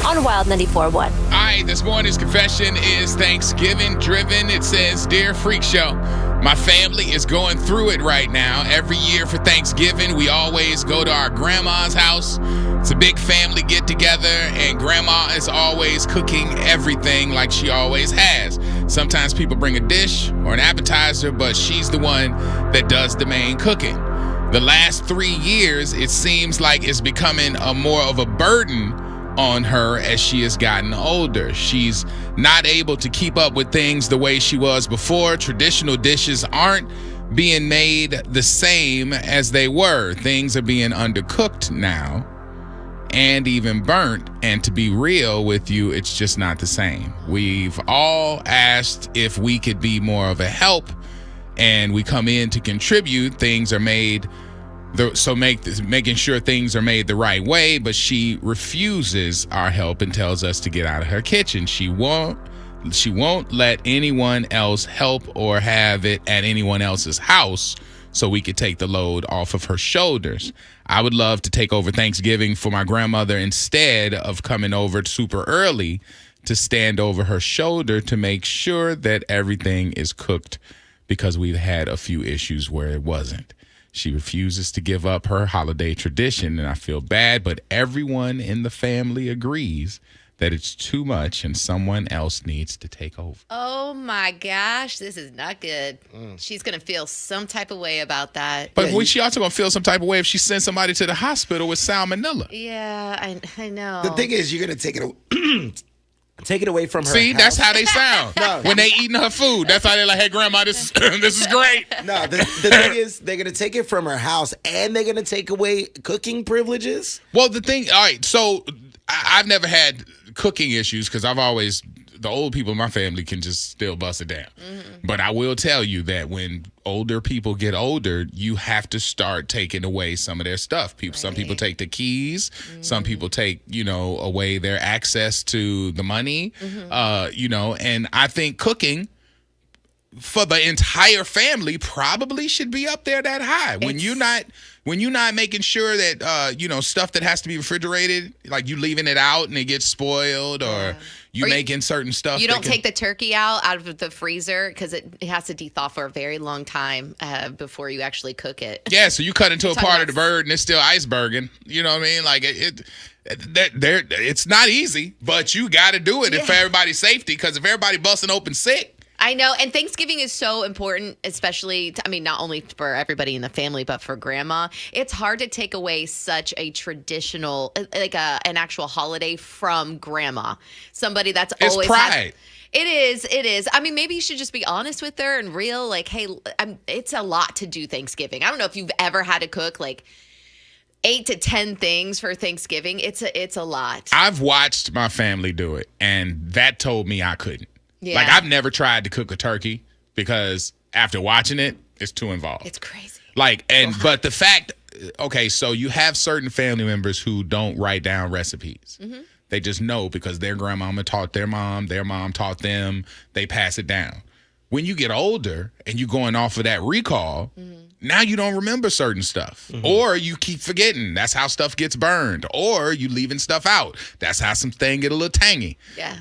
on Wild 94.1. All right, this morning's confession is Thanksgiving driven. It says, Dear Freak Show, my family is going through it right now. Every year for Thanksgiving, we always go to our grandma's house. It's a big family get together, and grandma is always cooking everything like she always has. Sometimes people bring a dish or an appetizer, but she's the one that does the main cooking. The last 3 years, it seems like it's becoming more of a burden on her as she has gotten older. She's not able to keep up with things the way she was before. Traditional dishes aren't being made the same as they were. Things are being undercooked now and even burnt. And to be real with you, it's just not the same. We've all asked if we could be more of a help, and we come in to contribute. Things are made making sure things are made the right way, but she refuses our help and tells us to get out of her kitchen. She won't let anyone else help or have it at anyone else's house so we could take the load off of her shoulders. I would love to take over Thanksgiving for my grandmother instead of coming over super early to stand over her shoulder to make sure that everything is cooked, because we've had a few issues where it wasn't. She refuses to give up her holiday tradition, and I feel bad, but everyone in the family agrees that it's too much and someone else needs to take over. Oh my gosh, this is not good. She's going to feel some type of way about that. But she also going to feel some type of way if she sends somebody to the hospital with salmonella. Yeah, I know. The thing is, you're going to take it away from her. See, house. that's how they sound. When they eating her food. That's how they're like, hey, grandma, this is great. No, the thing is, they're going to take it from her house, and they're going to take away cooking privileges. Well, all right, so I've never had cooking issues because the old people in my family can just still bust it down. Mm-hmm. But I will tell you that when older people get older, you have to start taking away some of their stuff. Some people take the keys. Mm-hmm. Some people take, away their access to the money. Mm-hmm. And I think cooking for the entire family probably should be up there that high. When you're not making sure that stuff that has to be refrigerated, like you leaving it out and it gets spoiled, or you making certain stuff. You don't take the turkey out of the freezer because it has to thaw for a very long time before you actually cook it. Yeah, so you cut into a part of the bird and it's still iceberging. You know what I mean? Like it's not easy, but you got to do it for everybody's safety, because if everybody busting open sick. I know, and Thanksgiving is so important, especially, not only for everybody in the family, but for grandma. It's hard to take away such a traditional, an actual holiday from grandma. Somebody that's it's always pride. It is. Maybe you should just be honest with her and real, hey, it's a lot to do Thanksgiving. I don't know if you've ever had to cook, 8 to 10 things for Thanksgiving. It's a lot. I've watched my family do it, and that told me I couldn't. Yeah. I've never tried to cook a turkey because after watching it, it's too involved. It's crazy. But the fact, so you have certain family members who don't write down recipes. Mm-hmm. They just know because their grandmama taught their mom taught them, they pass it down. When you get older and you're going off of that recall, now you don't remember certain stuff. Mm-hmm. Or you keep forgetting. That's how stuff gets burned. Or you leaving stuff out. That's how some thing get a little tangy. Yeah.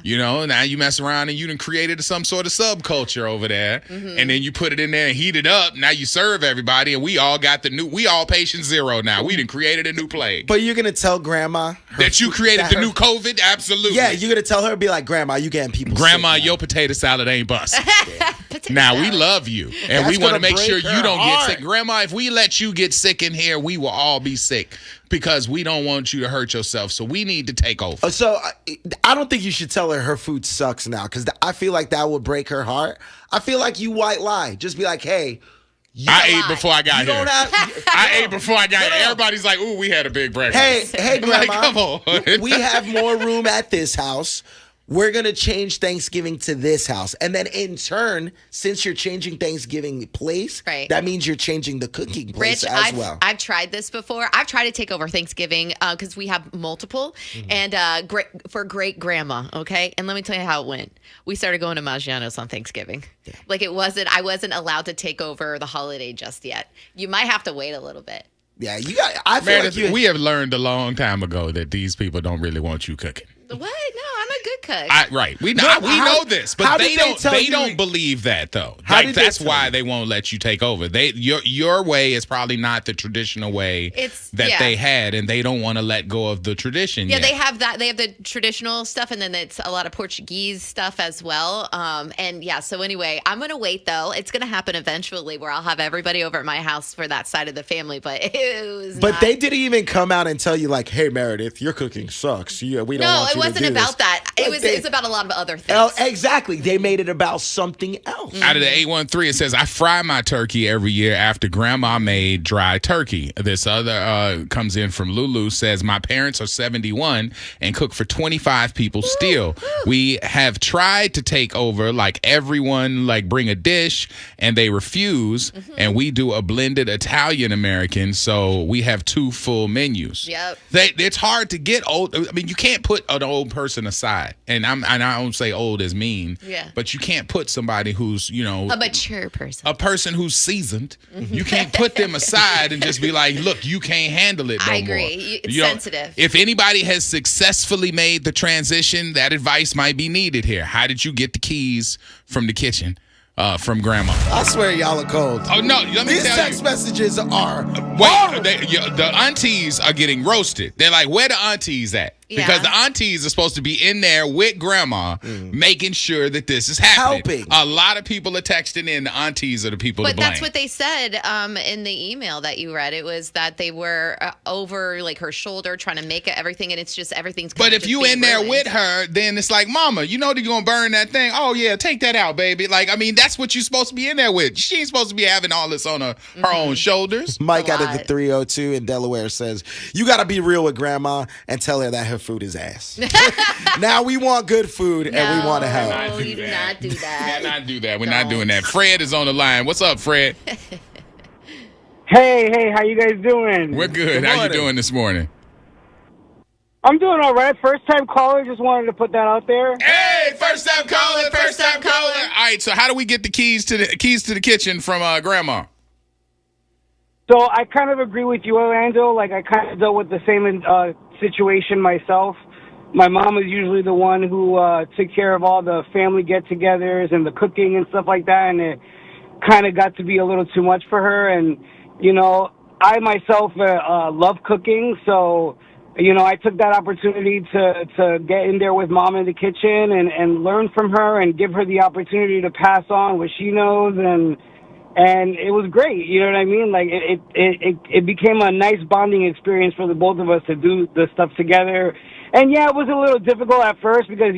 Now you mess around and you done created some sort of subculture over there. Mm-hmm. And then you put it in there and heat it up. Now you serve everybody, and we all patient zero now. We done created a new plague. But you're going to tell grandma that you created the new COVID? Absolutely. Yeah, you're going to tell her, be like, grandma, you getting people Grandma, sick your potato salad ain't busted. Now, we love you, and we want to make sure you don't get sick. Grandma, if we let you get sick in here, we will all be sick because we don't want you to hurt yourself, so we need to take over. So I don't think you should tell her food sucks now, because I feel like that would break her heart. I feel like you white lie. Just be like, hey, I ate before I got here. I ate before I got here. Everybody's like, ooh, we had a big breakfast. Hey, grandma, come on. We have more room at this house. We're going to change Thanksgiving to this house. And then in turn, since you're changing Thanksgiving place, that means you're changing the cooking place well. I've tried this before. I've tried to take over Thanksgiving because we have multiple and for great grandma, okay? And let me tell you how it went. We started going to Maggiano's on Thanksgiving. Yeah. I wasn't allowed to take over the holiday just yet. You might have to wait a little bit. Yeah, I feel like we have learned a long time ago that these people don't really want you cooking. What? No, I'm a good cook. Right. We know this, but they don't believe that though. Like that's why they won't let you take over. Your way is probably not the traditional way they had, and they don't want to let go of the tradition. Yeah, yet. they have that. They have the traditional stuff, and then it's a lot of Portuguese stuff as well. So anyway, I'm gonna wait though. It's gonna happen eventually where I'll have everybody over at my house for that side of the family. But they didn't even come out and tell you like, "Hey Meredith, your cooking sucks. We don't want you to do this." No, it wasn't about that. It was about a lot of other things. Oh, exactly. They made it about something else. Out of the 813, it says, I fry my turkey every year after Grandma made dry turkey. This other comes in from Lulu, says, my parents are 71 and cook for 25 people still. We have tried to take over, like everyone, like bring a dish, and they refuse. And we do a blended Italian-American, so we have 2 full menus. Yep. It's hard to get old. I mean, you can't put an old person aside. And I don't say old as mean. Yeah. But you can't put somebody who's, a mature person. A person who's seasoned. You can't put them aside and just be like, look, you can't handle it no more. I agree. It's sensitive. If anybody has successfully made the transition, that advice might be needed here. How did you get the keys from the kitchen? From Grandma. I swear y'all are cold. Oh, no. Let me tell you. These text messages are... Wait, the aunties are getting roasted. They're like, where the aunties at? Because the aunties are supposed to be in there with Grandma, making sure that this is happening. Helping. A lot of people are texting in. The aunties are the people to blame. But that's what they said in the email that you read. It was that they were over like her shoulder trying to make everything, and it's just everything's. But if you in there with her, then it's like, Mama, you know you're gonna burn that thing. Oh yeah, take that out, baby. Like, I mean, that's what you're supposed to be in there with. She ain't supposed to be having all this on her own shoulders. Mike out of the 302 in Delaware says, you got to be real with Grandma and tell her that her food is ass. Now we want good food and we want to help. No, you do not do that. Not do that. We're not doing that. Fred is on the line. What's up, Fred? Hey, how you guys doing? We're good. How you doing this morning? I'm doing all right. First time caller. Just wanted to put that out there. Hey, first time caller. All right. So how do we get the keys to the kitchen from Grandma? So I kind of agree with you, Orlando. Like I kind of dealt with the same situation myself. My mom was usually the one who took care of all the family get-togethers and the cooking and stuff like that, and it kind of got to be a little too much for her. And I myself love cooking, so I took that opportunity to get in there with Mom in the kitchen and learn from her and give her the opportunity to pass on what she knows, and it was great. You know what I mean? Like it became a nice bonding experience for the both of us to do the stuff together. And yeah, it was a little difficult at first because,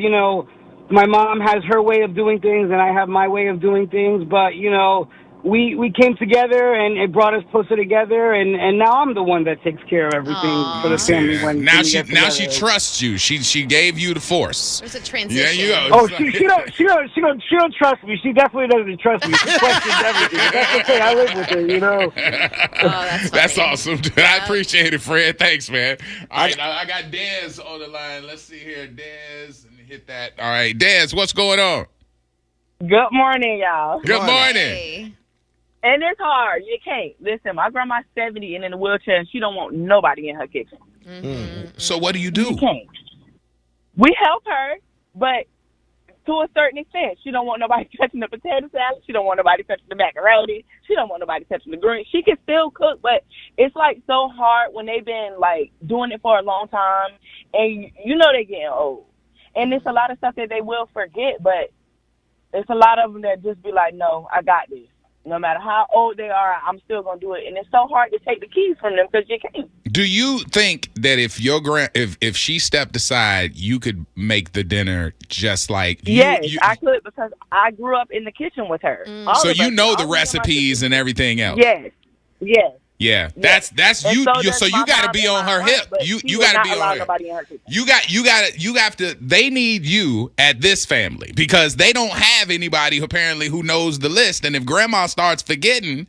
my mom has her way of doing things and I have my way of doing things. But, we came together and it brought us closer together. And now I'm the one that takes care of everything for the family. Now she trusts you. She gave you the force. There's a transition. Yeah, Oh, she don't trust me. She definitely doesn't trust me. She questions everything. But that's okay. I live with her, Oh, that's awesome, dude. I appreciate it, Fred. Thanks, man. All right, I got Dez on the line. Let's see here, Dez. Let me hit that. All right, Dez, what's going on? Good morning, y'all. Good morning. Hey. And it's hard. You can't. Listen, my grandma's 70 and in a wheelchair, and she don't want nobody in her kitchen. So what do? You can't. We help her, but to a certain extent. She don't want nobody touching the potato salad. She don't want nobody touching the macaroni. She don't want nobody touching the greens. She can still cook, but it's like so hard when they've been like doing it for a long time, and they getting old. And it's a lot of stuff that they will forget, but it's a lot of them that just be like, no, I got this. No matter how old they are, I'm still going to do it. And it's so hard to take the keys from them because you can't. Do you think that if if she stepped aside, you could make the dinner just like Yes, I could because I grew up in the kitchen with her. So you know the recipes and everything else. Yes. Yeah, that's you. So you got to be on her hip. You got to be on her. You have to. They need you at this family because they don't have anybody apparently who knows the list. And if Grandma starts forgetting,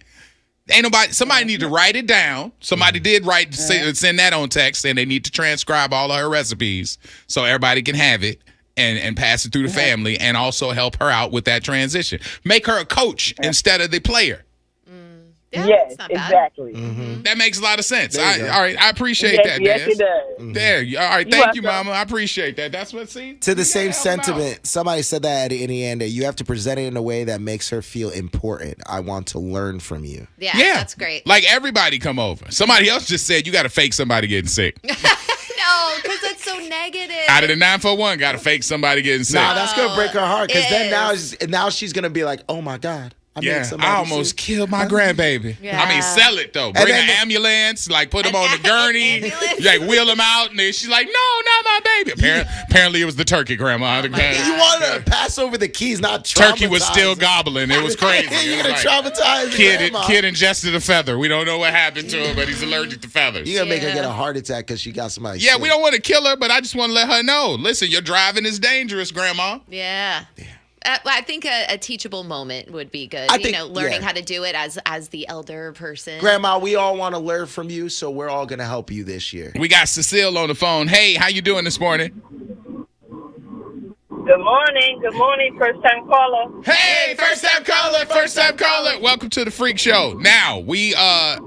ain't nobody. Somebody need to write it down. Somebody did send that on text, and they need to transcribe all of her recipes so everybody can have it. And pass it through the family, and also help her out with that transition. Make her a coach instead of the player. Yeah, Yes, it's not bad. exactly. That makes a lot of sense. There you go. All right, I appreciate that, Yes, Des. it does. There. All right, You're thank you, welcome. Mama. I appreciate that. That's what, see? To the You same gotta help 'em out. sentiment, somebody said that at the end. You have to present it in a way that makes her feel important. I want to learn from you. Yeah, Yeah. that's great. Like everybody come over. Somebody else just said you got to fake somebody getting sick. No, because that's so negative. Out of the 941, got to fake somebody getting sick. Nah, that's gonna break her heart because it then is. now she's gonna be like, oh my God, I made Yeah, somebody I almost sick. killed my grandbaby. Yeah. I mean, sell it though. Bring then an the- ambulance, like put him on the gurney, Ambulance? like wheel him out, and then she's like, "No, not my baby." Apparently, it was the turkey, Grandma. my The God. You wanted to pass over the keys, not turkey was still traumatize gobbling. It was crazy. her. You're It gonna was like, traumatize the kid, grandma. kid ingested a feather. We don't know what happened to him, but he's allergic to feathers. You're gonna make her Yeah. get a heart attack because she got somebody. Yeah, sick. we don't want to kill her, but I just want to let her know. Listen, your driving is dangerous, Grandma. Yeah. I think a teachable moment would be good. I think- learning yeah. how to do it as the elder person. Grandma, we all want to learn from you, so we're all gonna help you this year. We got Cecile on the phone. Hey, how you doing this morning? Good morning. Good morning, first time caller. Hey, first time caller, first time caller. Welcome to the Freak Show. Now, we are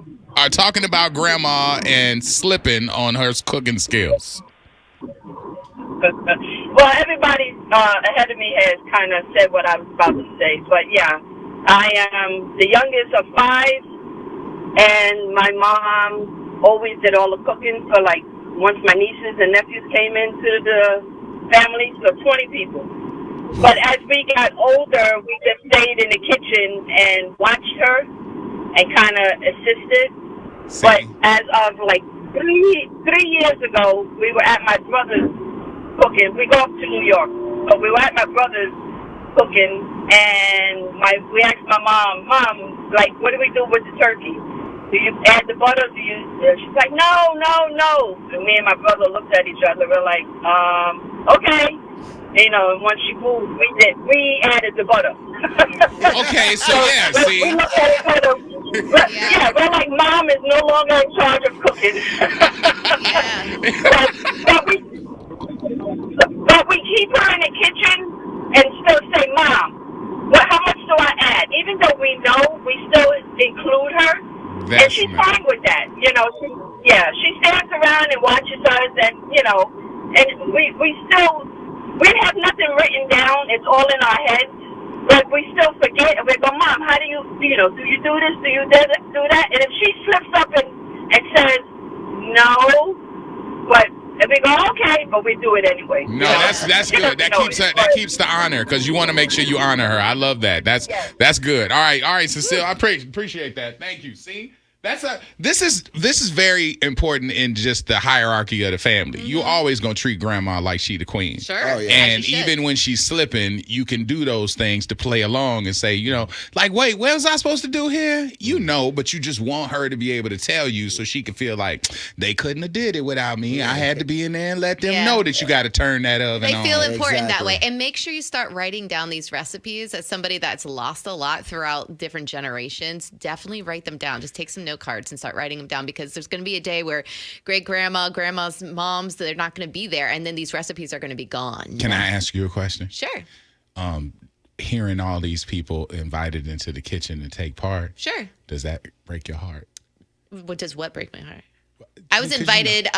talking about Grandma and slipping on her cooking skills. Well, everybody ahead of me has kind of said what I was about to say, but yeah, I am the youngest of 5, and my mom always did all the cooking for like once my nieces and nephews came into the family, so 20 people. But as we got older, we just stayed in the kitchen and watched her and kind of assisted. See? But as of like three years ago, we were at my brother's cooking. We go up to New York, but we were at my brother's cooking, and we asked my mom, like, what do we do with the turkey? Do you add the butter? She's like, no. And me and my brother looked at each other. We're like, okay. You know, and once she moved, we added the butter. Okay, so yeah, we see? looked at each other. Yeah, we're like, Mom is no longer in charge of cooking. Yeah. but we keep her in the kitchen and still say, Mom, how much do I add? Even though we know, we still include her. And That's she's nice. fine with that. You know, she stands around and watches us, and, you know, and we have nothing written down. It's all in our heads. But we still forget, and we go, Mom, how do you do you do this? Do you do that? And if she slips up and says, no, and we go, okay, but we do it anyway. No, that's good. That keeps the honor because you want to make sure you honor her. I love that. That's good. All right, Cecile. I appreciate that. Thank you. See, this is very important in just the hierarchy of the family. You always gonna treat Grandma like she the queen. Sure. Oh, yeah. And As you should. even when she's slipping, you can do those things to play along and say, like, wait, what was I supposed to do here? You know, but you just want her to be able to tell you so she can feel like they couldn't have did it without me. I had to be in there and let them Yeah. know that you got to turn that oven They on. feel important that Exactly. way. And make sure you start writing down these recipes. As somebody that's lost a lot throughout different generations, definitely write them down. Just take some note cards and start writing them down, because there's going to be a day where grandma's moms, they're not going to be there, and then these recipes are going to be gone. Can I ask you a question? Sure. Hearing all these people invited into the kitchen to take part, Sure. does that break your heart? What does what break my heart? I was Because invited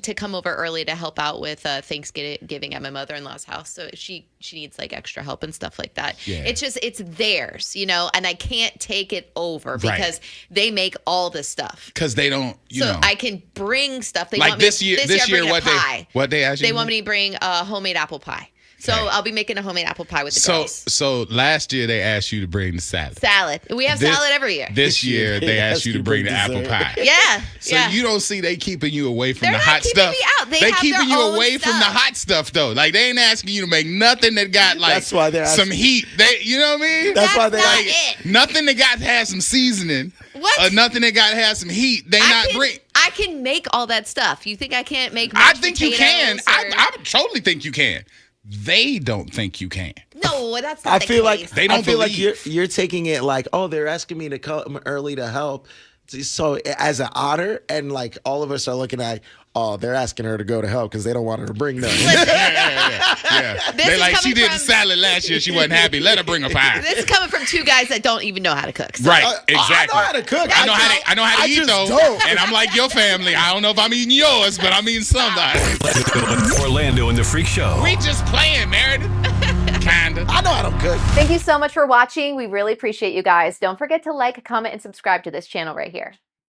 to come over early to help out with Thanksgiving at my mother-in-law's house. So she needs like extra help and stuff like that. Yeah. It's theirs, and I can't take it over Right. because they make all this stuff. Because they don't, So I can bring stuff. They like want me this year, bring a what pie. they asked you? They to want do? me to bring a homemade apple pie. So Okay. I'll be making a homemade apple pie with the girls. So last year they asked you to bring the salad. Salad. We have salad every year. This year they asked you to bring the apple dessert. pie. Yeah. So yeah. you don't see they keeping you away from They're the not hot keeping stuff. me out. They have keeping their you own away from the stuff. hot stuff though. Like they ain't asking you to make nothing that got like That's why they're some heat. You know what I mean? That's why they not like it. Nothing that got to have some seasoning. What? Or nothing that got to have some heat. They not bring. I can make all that stuff. You think I can't make I mashed think you can. potatoes or- I totally think you can. They don't think you can. No, that's not I the feel like case. They don't I feel like believe. you're taking it like, oh, they're asking me to come early to help. So as an otter, and like all of us are looking at, oh, they're asking her to go to hell because they don't want her to bring none. Yeah. They like, she did the salad last year. She wasn't happy. Let her bring a pie. This is coming from two guys that don't even know how to cook. So. Right, exactly. I know how to cook. I know how to eat, though. Don't. And I'm like your family. I don't know if I'm eating yours, but I'm eating somebody. Orlando and the Freak Show. We just playing, Meredith. Kinda. I know how to cook. Thank you so much for watching. We really appreciate you guys. Don't forget to like, comment, and subscribe to this channel right here.